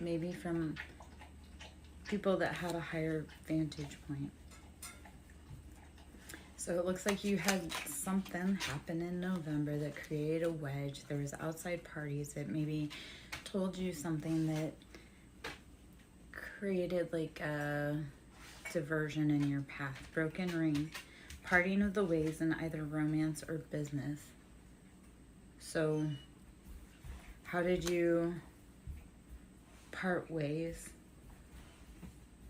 maybe from people that had a higher vantage point. So it looks like you had something happen in November that created a wedge. There was outside parties that maybe told you something that created like a diversion in your path. Broken ring, parting of the ways in either romance or business. So how did you part ways?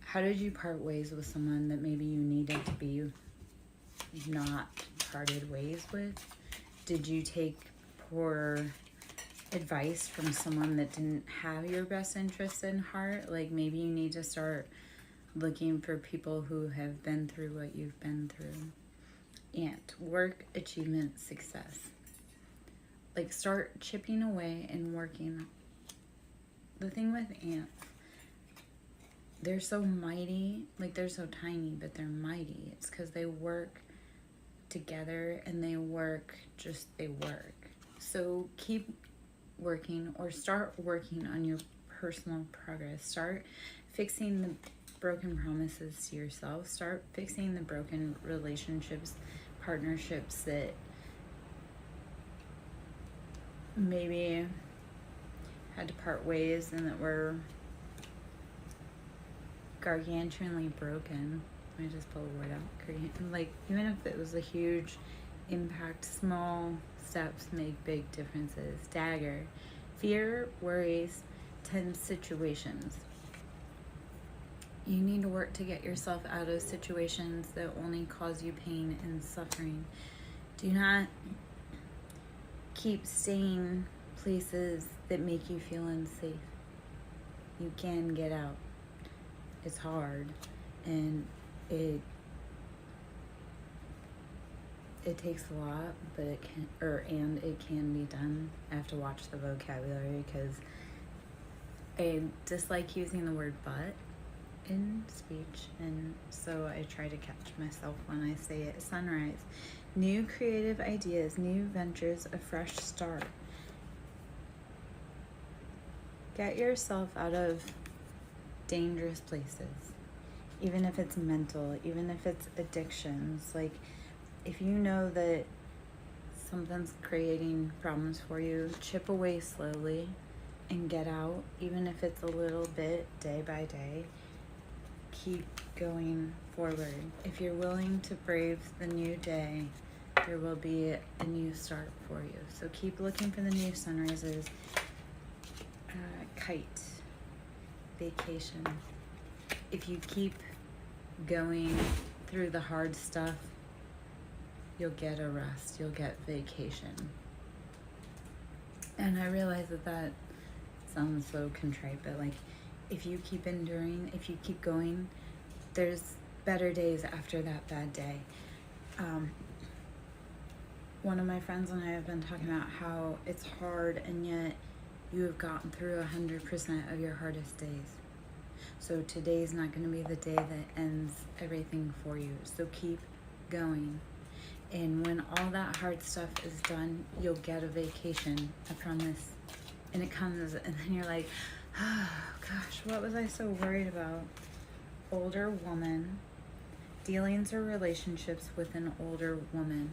How did you part ways with someone that maybe you needed to be not parted ways with? Did you take poor advice from someone that didn't have your best interest in heart? Like maybe you need to start looking for people who have been through what you've been through. And work, achievement, success. Like start chipping away and working. The thing with ants, they're so mighty, like they're so tiny, but they're mighty. It's because they work together and they work. So keep working or start working on your personal progress. Start fixing the broken promises to yourself. Start fixing the broken relationships, partnerships that maybe had to part ways and that were gargantuanly broken. Let me just pull the word out. Like, even if it was a huge impact, small steps make big differences. Dagger, fear, worries, tense situations. You need to work to get yourself out of situations that only cause you pain and suffering. Do not keep staying places that make you feel unsafe. You can get out. It's hard, and it takes a lot, but it can be done. I have to watch the vocabulary because I dislike using the word but in speech, and so I try to catch myself when I say it. Sunrise, new creative ideas, new ventures, a fresh start. Get yourself out of dangerous places, even if it's mental, even if it's addictions. Like, if you know that something's creating problems for you, chip away slowly and get out, even if it's a little bit, day by day. Keep going forward. If you're willing to brave the new day, there will be a new start for you. So keep looking for the new sunrises. Kite, vacation. If you keep going through the hard stuff, you'll get a rest, you'll get vacation. And I realize that sounds so contrite, but like, if you keep enduring, if you keep going, there's better days after that bad day. One of my friends and I have been talking about how it's hard, and yet you have gotten through 100% of your hardest days. So today's not going to be the day that ends everything for you. So keep going. And when all that hard stuff is done, you'll get a vacation, I promise. And it comes, and then you're like, oh gosh, what was I so worried about? Older woman, dealings or relationships with an older woman.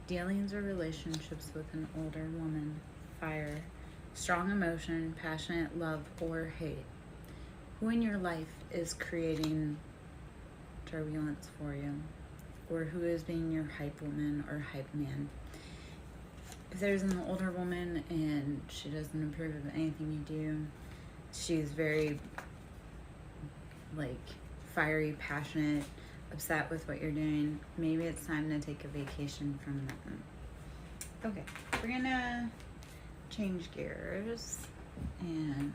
Dealings or relationships with an older woman. Fire, strong emotion, passionate love or hate. Who in your life is creating turbulence for you? Or who is being your hype woman or hype man? If there's an older woman and she doesn't approve of anything you do, she's very like fiery, passionate, upset with what you're doing, maybe it's time to take a vacation from them. Okay, we're gonna change gears and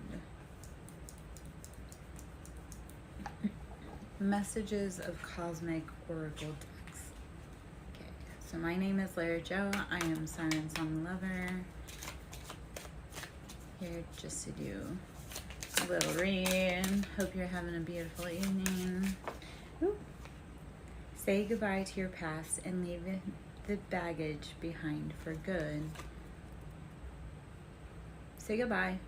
messages of cosmic oracle decks. Okay, so my name is Lara Jo. I am SirenSong lover. Here just to do a little read. Hope you're having a beautiful evening. Ooh. Say goodbye to your past and leave the baggage behind for good. Say goodbye.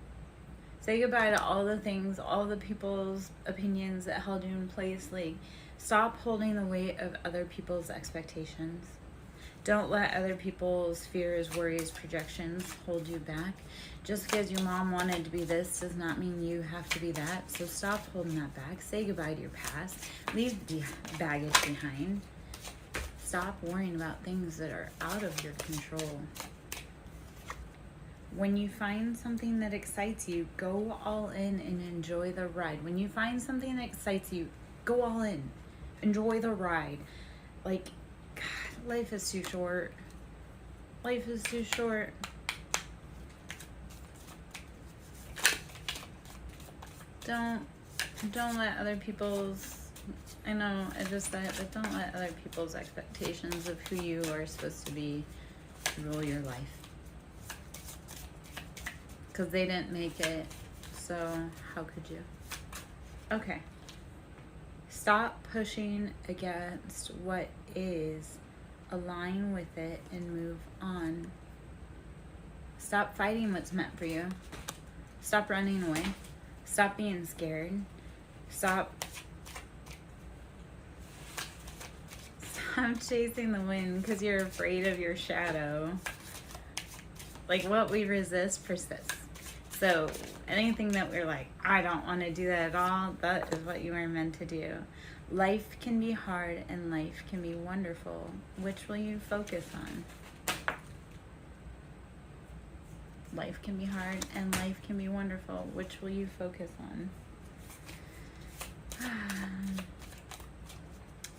Say goodbye to all the things, all the people's opinions that held you in place. Like, stop holding the weight of other people's expectations. Don't let other people's fears, worries, projections hold you back. Just because your mom wanted to be this does not mean you have to be that. So stop holding that back. Say goodbye to your past. Leave the baggage behind. Stop worrying about things that are out of your control. When you find something that excites you, go all in and enjoy the ride. When you find something that excites you, go all in. Enjoy the ride. Like, God, life is too short. Life is too short. Don't let other people's, I know I just said it, but don't let other people's expectations of who you are supposed to be rule your life. Because they didn't make it, so how could you? Okay. Stop pushing against what is. Align with it and move on. Stop fighting what's meant for you. Stop running away. Stop being scared. Stop chasing the wind because you're afraid of your shadow. Like, what we resist persists. So anything that we're like, I don't want to do that at all, that is what you are meant to do. Life can be hard and life can be wonderful. Which will you focus on? Life can be hard and life can be wonderful. Which will you focus on?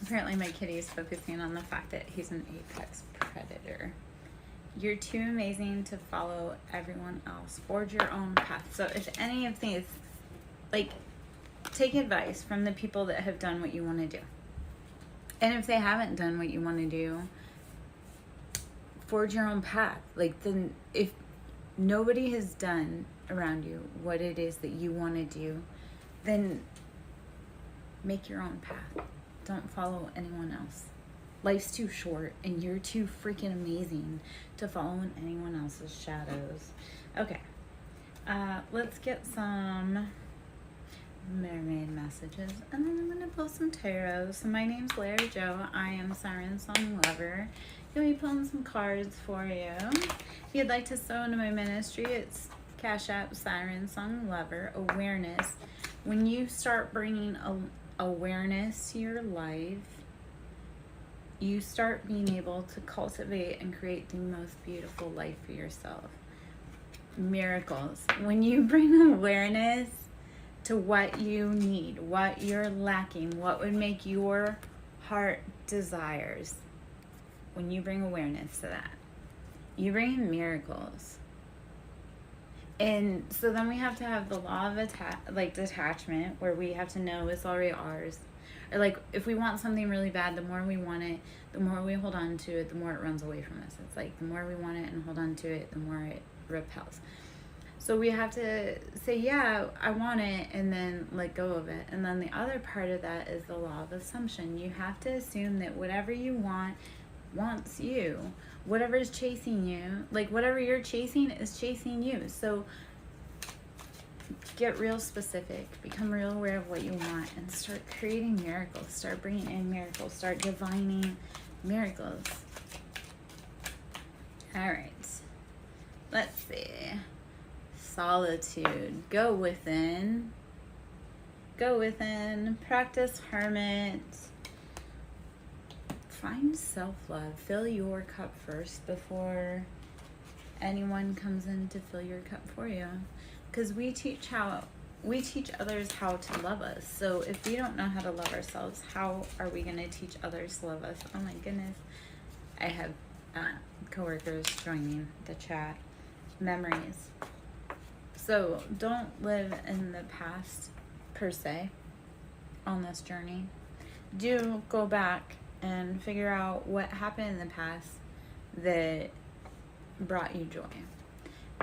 Apparently my kitty is focusing on the fact that he's an apex predator. You're too amazing to follow everyone else. Forge your own path. So if any of these, like, take advice from the people that have done what you want to do. And if they haven't done what you want to do, forge your own path. Like, then if nobody has done around you what it is that you want to do, then make your own path. Don't follow anyone else. Life's too short and you're too freaking amazing to follow in anyone else's shadows. Okay. Let's get some mermaid messages and then I'm going to pull some tarot. So my name's Larry Joe. I am SirenSong Lover. Going to be pulling some cards for you. If you'd like to sew into my ministry, it's Cash App SirenSong Lover. Awareness. When you start bringing awareness to your life, you start being able to cultivate and create the most beautiful life for yourself. Miracles. When you bring awareness to what you need, what you're lacking, what would make your heart desires, when you bring awareness to that, you bring miracles. And so then we have to have the law of detachment, where we have to know it's already ours. Or like, if we want something really bad, the more we want it, the more we hold on to it, the more it runs away from us. It's like, the more we want it and hold on to it, the more it repels. So we have to say, yeah, I want it, and then let go of it. And then the other part of that is the law of assumption. You have to assume that whatever you want wants you. Whatever is chasing you, like whatever you're chasing is chasing you. So get real specific, become real aware of what you want, and start creating miracles. Start bringing in miracles. Start divining miracles. All right. Let's see. Solitude. Go within. Go within. Practice hermit. Find self-love. Fill your cup first before anyone comes in to fill your cup for you. Because we teach others how to love us. So if we don't know how to love ourselves, how are we going to teach others to love us? Oh my goodness. I have coworkers joining the chat. Memories. So don't live in the past per se on this journey. Do go back and figure out what happened in the past that brought you joy.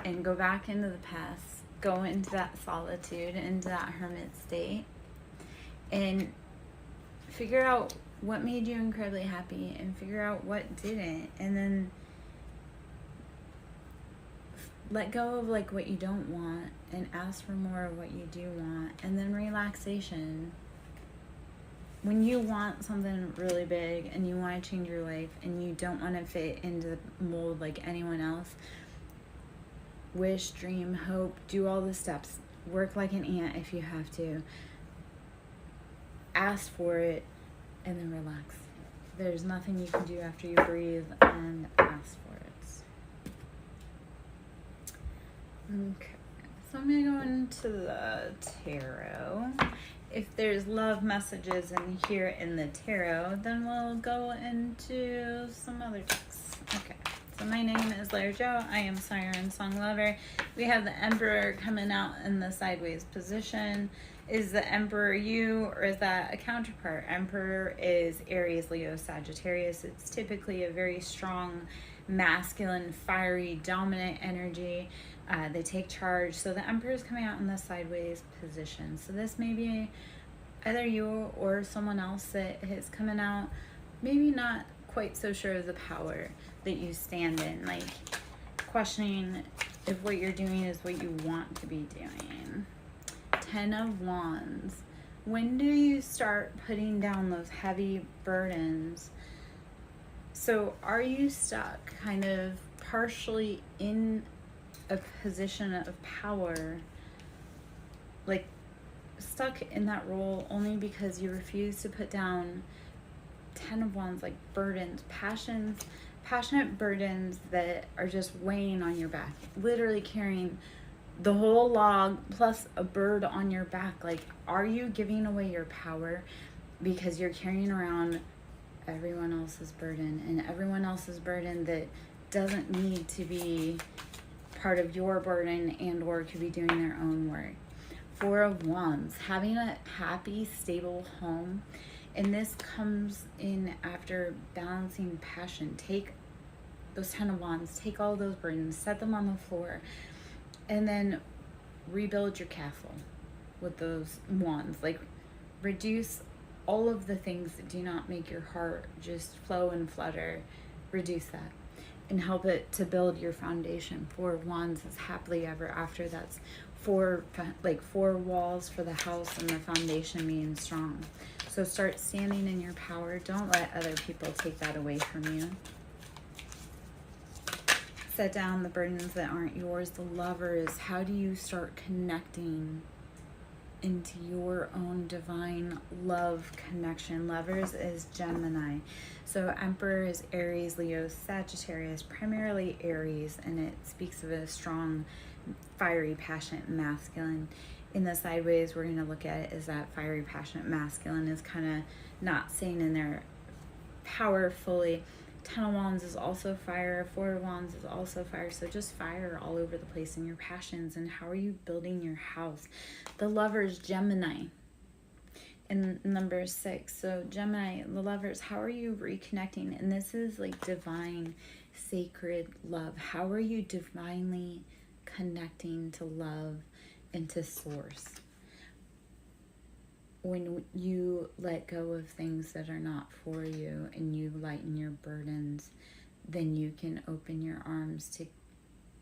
And go back into the past. Go into that solitude, into that hermit state. And figure out what made you incredibly happy and figure out what didn't. And then let go of like what you don't want and ask for more of what you do want. And then relaxation. When you want something really big and you want to change your life and you don't want to fit into the mold like anyone else, wish, dream, hope, do all the steps. Work like an ant if you have to. Ask for it and then relax. There's nothing you can do after you breathe and ask for it. Okay, so I'm going to go into the tarot. If there's love messages in here in the tarot, then we'll go into some other decks. Okay, so my name is Lair Jo. I am SirenSong Lover. We have the Emperor coming out in the sideways position. Is the Emperor you, or is that a counterpart? Emperor is Aries, Leo, Sagittarius. It's typically a very strong, masculine, fiery, dominant energy. They take charge. So the Emperor is coming out in the sideways position. So this may be either you or someone else that is coming out, maybe not quite so sure of the power that you stand in, like questioning if what you're doing is what you want to be doing. 10 of Wands. When do you start putting down those heavy burdens? So are you stuck kind of partially in a position of power, like stuck in that role only because you refuse to put down 10 of Wands, like burdens, passionate burdens that are just weighing on your back, literally carrying the whole log plus a bird on your back? Like, are you giving away your power because you're carrying around everyone else's burden, and everyone else's burden that doesn't need to be part of your burden and or could be doing their own work? 4 of Wands, having a happy, stable home. And this comes in after balancing passion. Take those 10 of Wands, take all those burdens, set them on the floor, and then rebuild your castle with those wands. Like, reduce all of the things that do not make your heart just flow and flutter. Reduce that and help it to build your foundation. 4 of Wands is happily ever after. That's four walls for the house and the foundation being strong. So start standing in your power. Don't let other people take that away from you. Set down the burdens that aren't yours. The Lovers, how do you start connecting into your own divine love connection? Lovers is Gemini. So Emperor is Aries, Leo, Sagittarius, primarily Aries, and it speaks of a strong, fiery, passionate masculine. In the sideways, we're going to look at it as that fiery, passionate masculine is kind of not staying in their power fully. 10 of Wands is also fire. 4 of Wands is also fire. So just fire all over the place in your passions. And how are you building your house? The Lovers, Gemini, in number 6. So Gemini, the Lovers, how are you reconnecting? And this is like divine, sacred love. How are you divinely connecting to love and to source? When you let go of things that are not for you and you lighten your burdens, then you can open your arms to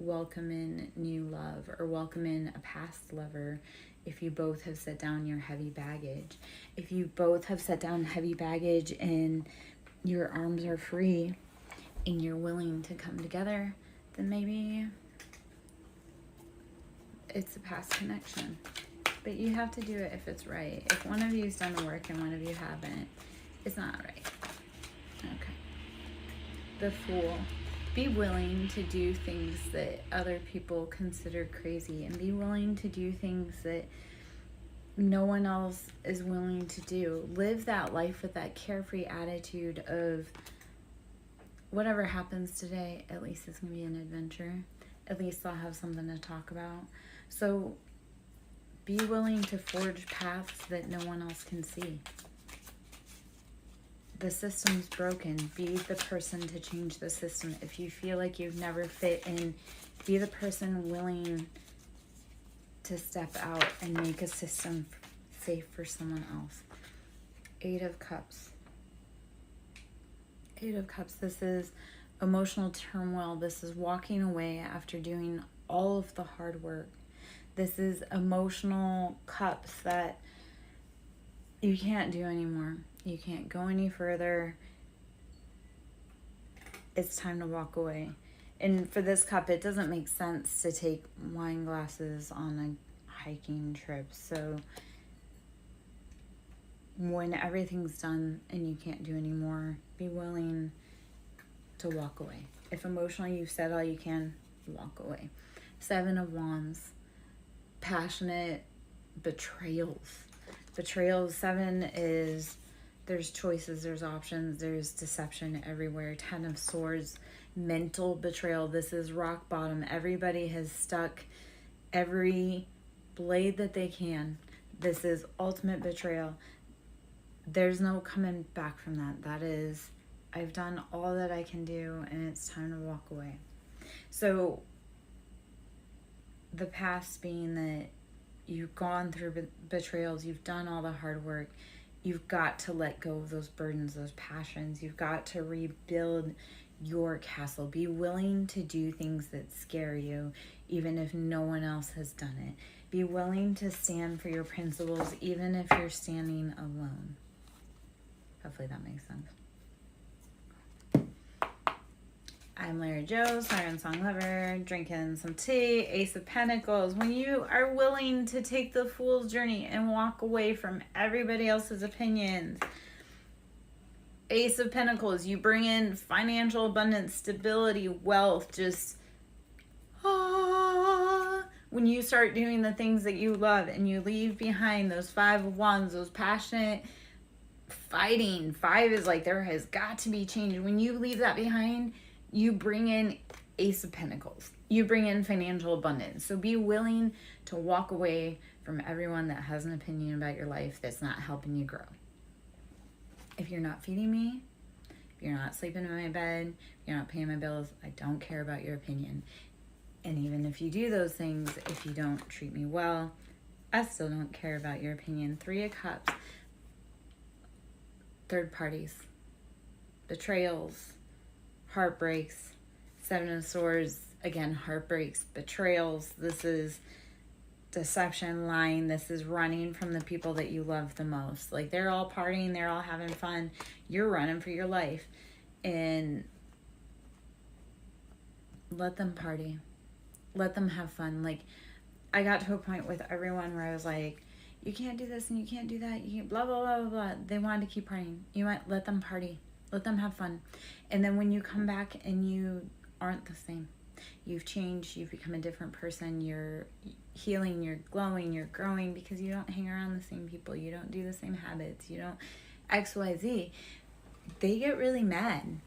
welcome in new love, or welcome in a past lover if you both have set down your heavy baggage. If you both have set down heavy baggage and your arms are free and you're willing to come together, then maybe it's a past connection. But you have to do it if it's right. If one of you's done the work and one of you haven't, it's not right. Okay. The Fool. Be willing to do things that other people consider crazy, and be willing to do things that no one else is willing to do. Live that life with that carefree attitude of whatever happens today, at least it's going to be an adventure. At least I'll have something to talk about. So be willing to forge paths that no one else can see. The system's broken. Be the person to change the system. If you feel like you've never fit in, be the person willing to step out and make a system safe for someone else. 8 of Cups. 8 of Cups. This is emotional turmoil. This is walking away after doing all of the hard work. This is emotional cups that you can't do anymore. You can't go any further. It's time to walk away. And for this cup, it doesn't make sense to take wine glasses on a hiking trip. So when everything's done and you can't do anymore, be willing to walk away. If emotionally you've said all you can, walk away. 7 of Wands, passionate betrayals. Betrayals, 7 is there's choices, there's options, there's deception everywhere. 10 of Swords, mental betrayal. This is rock bottom. Everybody has stuck every blade that they can. This is ultimate betrayal. There's no coming back from that. That is, I've done all that I can do and it's time to walk away. So the past being that you've gone through betrayals, you've done all the hard work, you've got to let go of those burdens, those passions. You've got to rebuild your castle. Be willing to do things that scare you, even if no one else has done it. Be willing to stand for your principles, even if you're standing alone. Hopefully that makes sense. I'm Larry Joe, SirenSong lover, drinking some tea, Ace of Pentacles. When you are willing to take the fool's journey and walk away from everybody else's opinions, Ace of Pentacles, you bring in financial abundance, stability, wealth, just when you start doing the things that you love and you leave behind those 5 of Wands, those passionate fighting. 5 is like there has got to be change. When you leave that behind, you bring in Ace of Pentacles. You bring in financial abundance. So be willing to walk away from everyone that has an opinion about your life that's not helping you grow. If you're not feeding me, if you're not sleeping in my bed, if you're not paying my bills, I don't care about your opinion. And even if you do those things, if you don't treat me well, I still don't care about your opinion. 3 of Cups, third parties, betrayals, heartbreaks. 7 of Swords, again, heartbreaks, betrayals. This is deception, lying. This is running from the people that you love the most. Like, they're all partying, they're all having fun. You're running for your life. And let them party. Let them have fun. Like, I got to a point with everyone where I was like, you can't do this and you can't do that. You can't blah, blah, blah, blah, blah. They wanted to keep partying. You might let them party. Let them have fun. And then when you come back and you aren't the same, you've changed, you've become a different person, you're healing, you're glowing, you're growing because you don't hang around the same people, you don't do the same habits, you don't XYZ. They get really mad.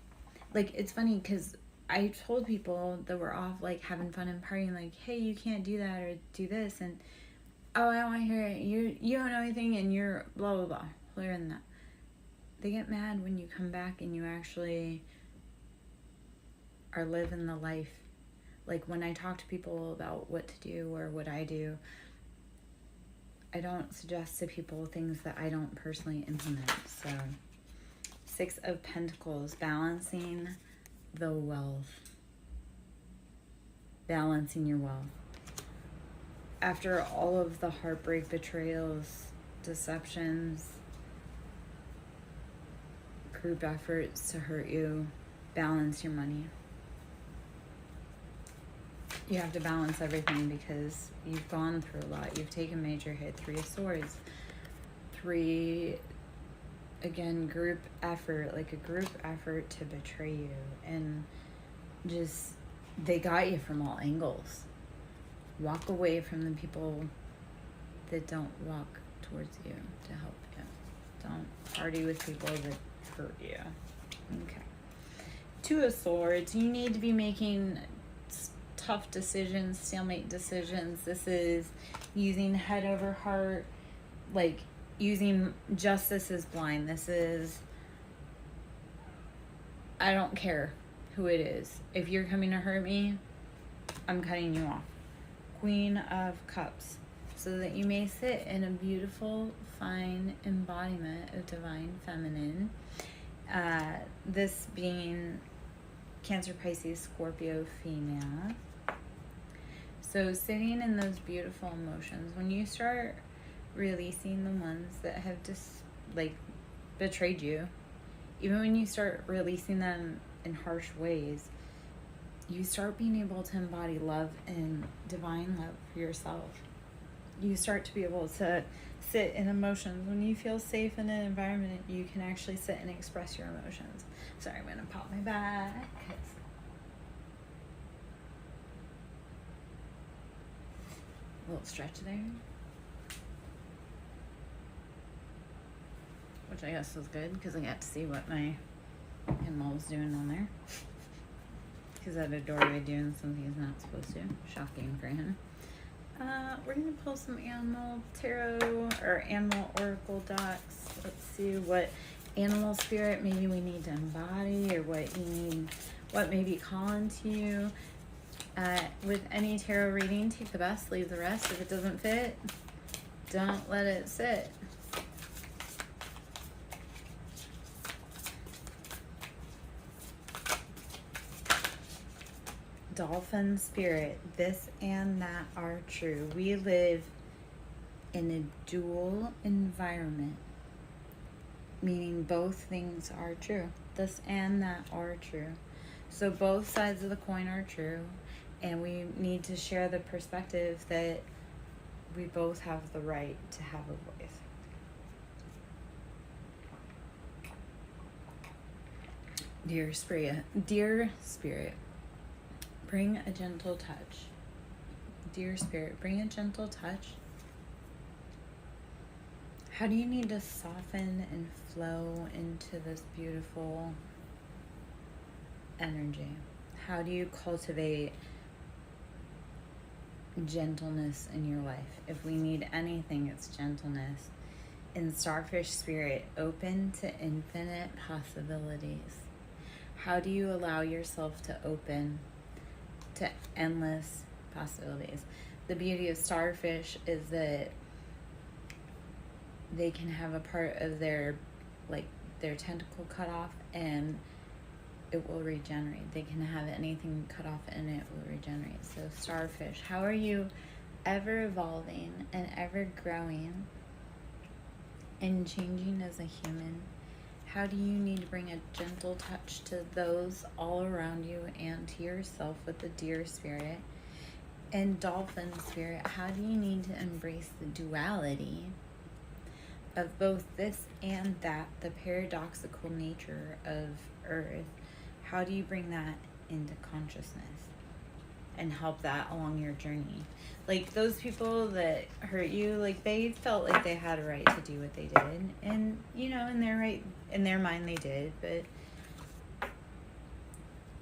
Like, it's funny because I told people that were off, like, having fun and partying, like, hey, you can't do that or do this, and oh, I don't want to hear it. You don't know anything and you're blah, blah, blah. Clear than that. They get mad when you come back and you actually are living the life. Like, when I talk to people about what to do or what I do, I don't suggest to people things that I don't personally implement. So 6 of Pentacles, balancing the wealth. Balancing your wealth. After all of the heartbreak, betrayals, deceptions, group efforts to hurt you, balance your money. You have to balance everything because you've gone through a lot. You've taken major hit. 3 of Swords. 3, again, group effort, like a group effort to betray you. And just, they got you from all angles. Walk away from the people that don't walk towards you to help you. Don't party with people that hurt you. Okay. 2 of Swords. You need to be making tough decisions, stalemate decisions. This is using head over heart, like using justice is blind. This is, I don't care who it is. If you're coming to hurt me, I'm cutting you off. Queen of Cups. So that you may sit in a beautiful, fine embodiment of divine feminine. This being Cancer, Pisces, Scorpio, female. So sitting in those beautiful emotions, when you start releasing the ones that have just like betrayed you, even when you start releasing them in harsh ways, you start being able to embody love and divine love for yourself. You start to be able to sit in emotions. When you feel safe in an environment, you can actually sit and express your emotions. Sorry, I'm gonna pop my back. A little stretch there, which I guess was good because I got to see what my animal was doing on there. Because that Adora doing something he's not supposed to. Shocking for him. We're going to pull some animal tarot or animal oracle decks. Let's see what animal spirit maybe we need to embody, or what you need, what may be calling to you. With any tarot reading, take the best, leave the rest. If it doesn't fit, don't let it sit. Dolphin spirit, this and that are true. We live in a dual environment, meaning both things are true. This and that are true. So both sides of the coin are true, and we need to share the perspective that we both have the right to have a voice. Dear Spirit, bring a gentle touch. Dear Spirit, bring a gentle touch. How do you need to soften and flow into this beautiful energy? How do you cultivate gentleness in your life? If we need anything, it's gentleness. In Starfish Spirit, open to infinite possibilities. How do you allow yourself to open to endless possibilities? The beauty of starfish is that they can have a part of their tentacle cut off and it will regenerate. They can have anything cut off and it will regenerate. So starfish, how are you ever evolving and ever growing and changing as a human? How do you need to bring a gentle touch to those all around you and to yourself with the Deer Spirit? And Dolphin Spirit, how do you need to embrace the duality of both this and that, the paradoxical nature of Earth? How do you bring that into consciousness and help that along your journey? Like those people that hurt you, like they felt like they had a right to do what they did, and you know, in their mind they did, but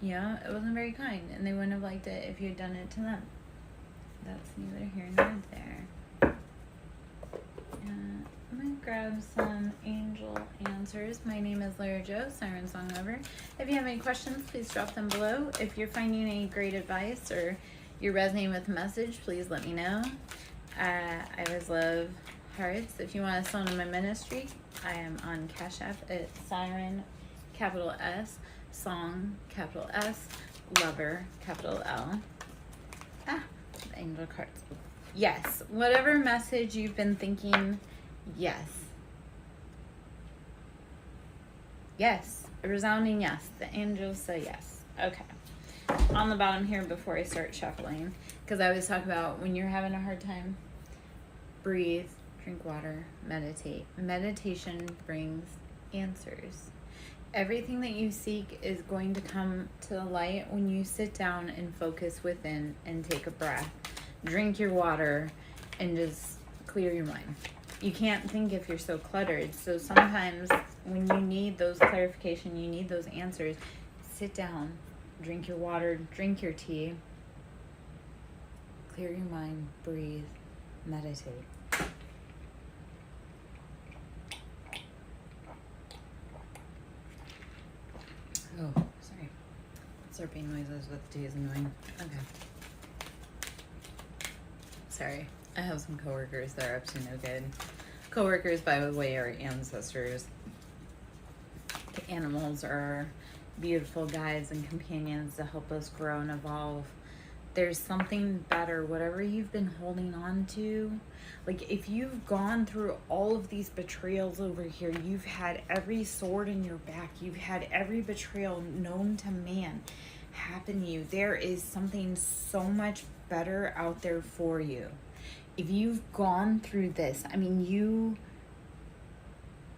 you know, it wasn't very kind, and they wouldn't have liked it if you had done it to them. That's neither here nor there. I'm gonna grab some angel answers. My name is Lara Jo, SirenSong lover. If you have any questions, please drop them below. If you're finding any great advice or you're resonating with the message, please let me know. I always love hearts. If you want to sell into my ministry, I am on Cash App at Siren, capital S, Song, capital S, Lover, capital L. The angel cards. Yes, whatever message you've been thinking, yes. Yes, a resounding yes. The angels say yes. Okay. On the bottom here before I start shuffling, because I always talk about when you're having a hard time, breathe, drink water, meditate. Meditation brings answers. Everything that you seek is going to come to the light when you sit down and focus within and take a breath. Drink your water and just clear your mind. You can't think if you're so cluttered. So sometimes when you need those clarification, you need those answers, sit down, drink your water, drink your tea, clear your mind, breathe, meditate. Oh, sorry. Slurping noises with tea is annoying. Okay. Sorry. I have some coworkers that are up to no good. Coworkers, by the way, are ancestors. The animals are beautiful guides and companions to help us grow and evolve. There's something better. Whatever you've been holding on to, like if you've gone through all of these betrayals over here, you've had every sword in your back, you've had every betrayal known to man happen to you. There is something so much better out there for you. If you've gone through this, I mean,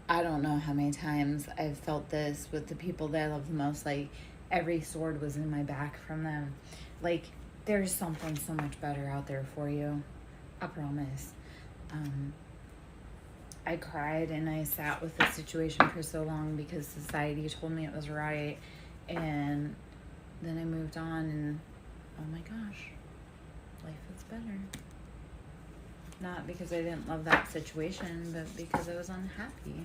I don't know how many times I've felt this with the people that I love the most. Like, every sword was in my back from them. Like, there's something so much better out there for you. I promise. I cried and I sat with the situation for so long because society told me it was right. And then I moved on and, oh my gosh, life is better. Not because I didn't love that situation, but because I was unhappy.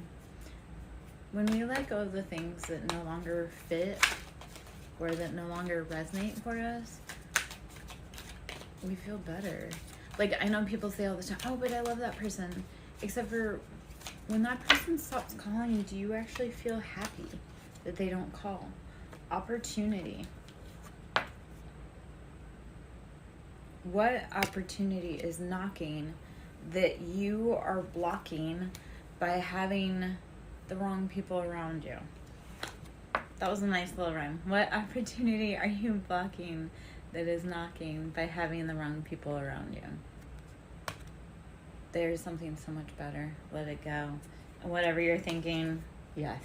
When we let go of the things that no longer fit or that no longer resonate for us, we feel better. Like, I know people say all the time, oh, but I love that person. Except for when that person stops calling you, do you actually feel happy that they don't call? Opportunity. What opportunity is knocking that you are blocking by having the wrong people around you? That was a nice little rhyme. What opportunity are you blocking that is knocking by having the wrong people around you? There's something so much better. Let it go. And whatever you're thinking, yes.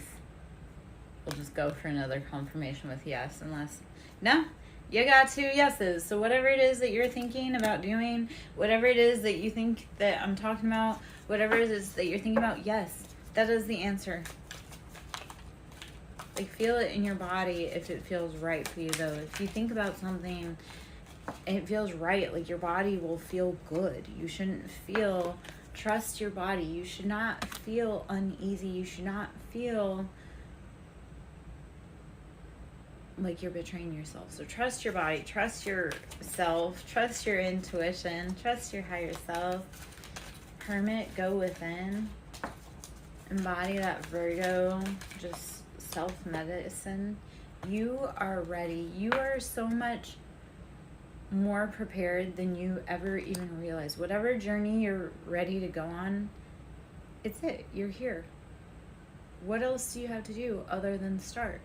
We'll just go for another confirmation with yes, unless, no, you got 2 yeses. So whatever it is that you're thinking about doing, whatever it is that you think that I'm talking about, whatever it is that you're thinking about, yes, that is the answer. Like, feel it in your body if it feels right for you, though. If you think about something and it feels right, like, your body will feel good. You shouldn't feel, trust your body. You should not feel uneasy. You should not feel like you're betraying yourself. So trust your body, trust yourself, trust your intuition, trust your higher self. Hermit, go within. Embody that Virgo, just self-medicine. You are ready. You are so much more prepared than you ever even realize. Whatever journey you're ready to go on, it's it. You're here. What else do you have to do other than start?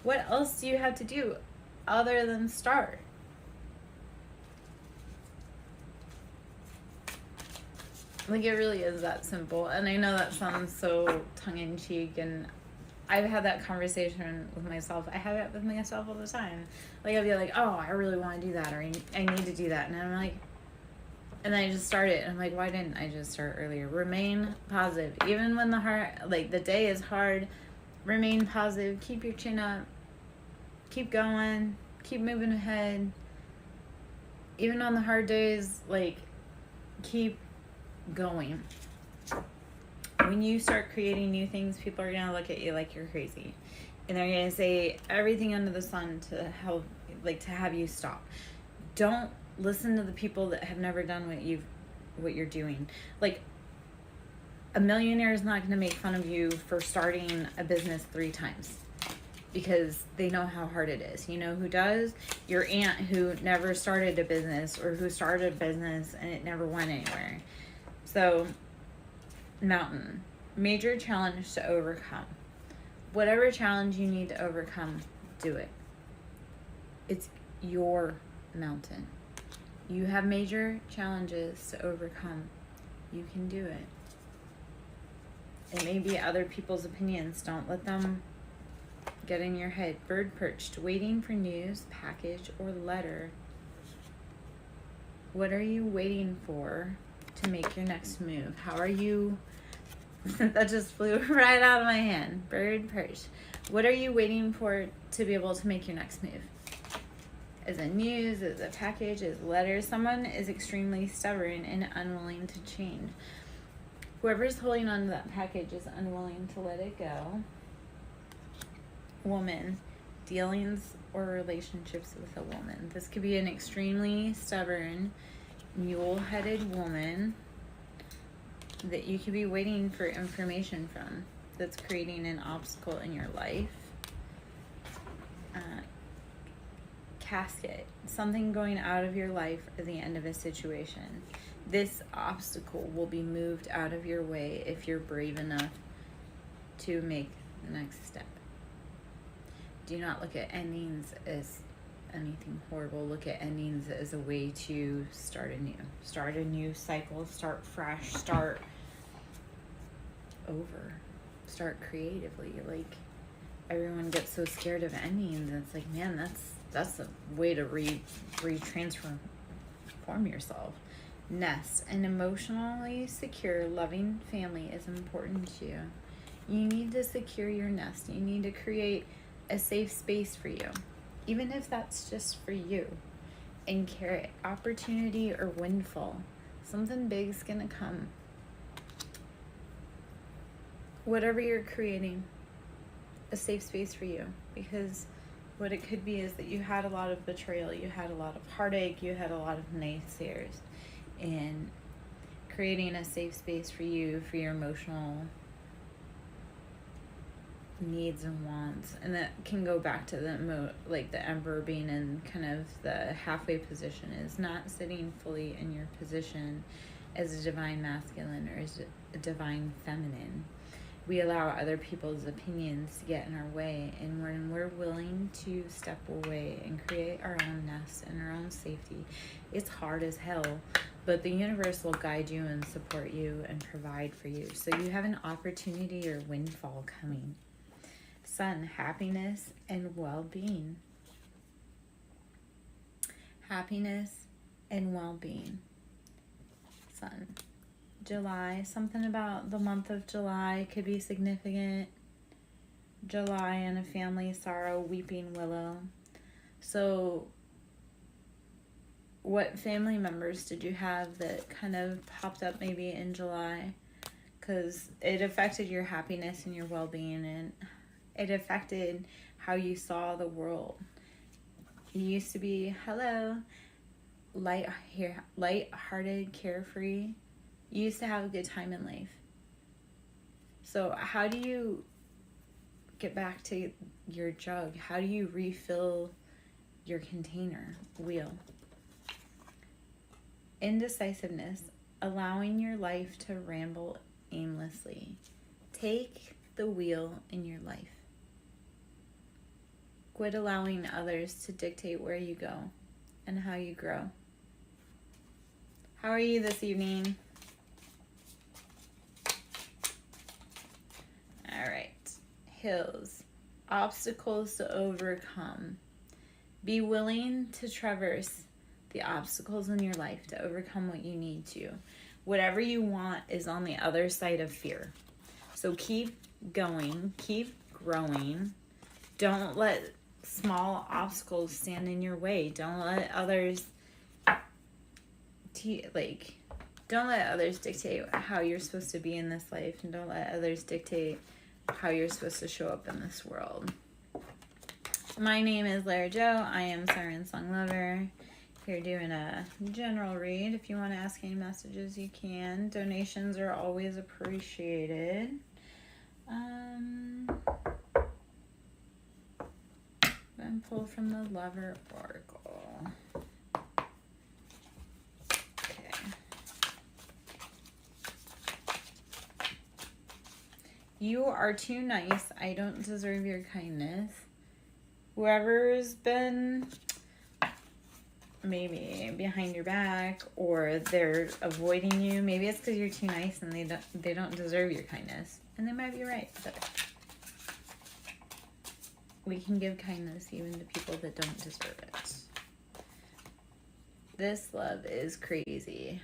What else do you have to do other than start? Like, it really is that simple. And I know that sounds so tongue-in-cheek, and I've had that conversation with myself. I have it with myself all the time. Like, I'll be like, oh, I really want to do that, or I need to do that. And I'm like, and then I just start it. And I'm like, why didn't I just start earlier? Remain positive. Even when the day is hard, remain positive. Keep your chin up. Keep going. Keep moving ahead. Even on the hard days, like, keep going. When you start creating new things, people are going to look at you like you're crazy. And they're going to say everything under the sun to help, like, to have you stop. Don't listen to the people that have never done what you're doing. Like, a millionaire is not going to make fun of you for starting a business 3 times because they know how hard it is. You know who does? Your aunt who never started a business, or who started a business and it never went anywhere. So, mountain. Major challenge to overcome. Whatever challenge you need to overcome, do it. It's your mountain. You have major challenges to overcome. You can do it. It may be other people's opinions. Don't let them get in your head. Bird perched, waiting for news, package, or letter. What are you waiting for to make your next move? How are you... That just flew right out of my hand. Bird perched. What are you waiting for to be able to make your next move? Is it news? Is it a package? Is it letters? Someone is extremely stubborn and unwilling to change. Whoever's holding on to that package is unwilling to let it go. Woman, dealings or relationships with a woman. This could be an extremely stubborn, mule-headed woman that you could be waiting for information from, that's creating an obstacle in your life. casket, something going out of your life or the end of a situation. This obstacle will be moved out of your way if you're brave enough to make the next step. Do not look at endings as anything horrible. Look at endings as a way to start a new cycle, start fresh, start over, start creatively. Like, everyone gets so scared of endings, and it's like, man, that's a way to transform yourself. Nest. An emotionally secure, loving family is important to you. You need to secure your nest. You need to create a safe space for you, even if that's just for you. And carrot. Opportunity or windfall. Something big's gonna come. Whatever you're creating, a safe space for you, because what it could be is that you had a lot of betrayal, you had a lot of heartache, you had a lot of naysayers, and creating a safe space for you, for your emotional needs and wants. And that can go back to the emperor being in kind of the halfway position, is not sitting fully in your position as a divine masculine or as a divine feminine. We allow other people's opinions to get in our way, and when we're willing to step away and create our own nest and our own safety, it's hard as hell, but the universe will guide you and support you and provide for you. So you have an opportunity or windfall coming. Sun, happiness and well-being. Happiness and well-being. Sun. July, something about the month of July could be significant. July and a family sorrow, weeping willow. So what family members did you have that kind of popped up maybe in July? Because it affected your happiness and your well-being, and it affected how you saw the world. You used to be, light-hearted, carefree. You used to have a good time in life. So how do you get back to your jug? How do you refill your container? Wheel. Indecisiveness, allowing your life to ramble aimlessly. Take the wheel in your life. Quit allowing others to dictate where you go and how you grow. How are you this evening? All right. Hills. Obstacles to overcome. Be willing to traverse the obstacles in your life to overcome what you need to. Whatever you want is on the other side of fear. So keep going, keep growing. Don't let small obstacles stand in your way. Don't let others don't let others dictate how you're supposed to be in this life, and don't let others dictate how you're supposed to show up in this world. My name is Lara Jo. I am SirenSong Lover. Here doing a general read. If you want to ask any messages, you can. Donations are always appreciated. And pull from the Lover Oracle. Okay. You are too nice. I don't deserve your kindness. Whoever's been maybe behind your back, or they're avoiding you, maybe it's because you're too nice and they don't deserve your kindness. And they might be right, but we can give kindness even to people that don't deserve it. This love is crazy.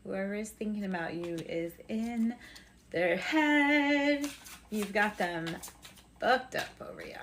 Whoever is thinking about you is in their head. You've got them fucked up over you.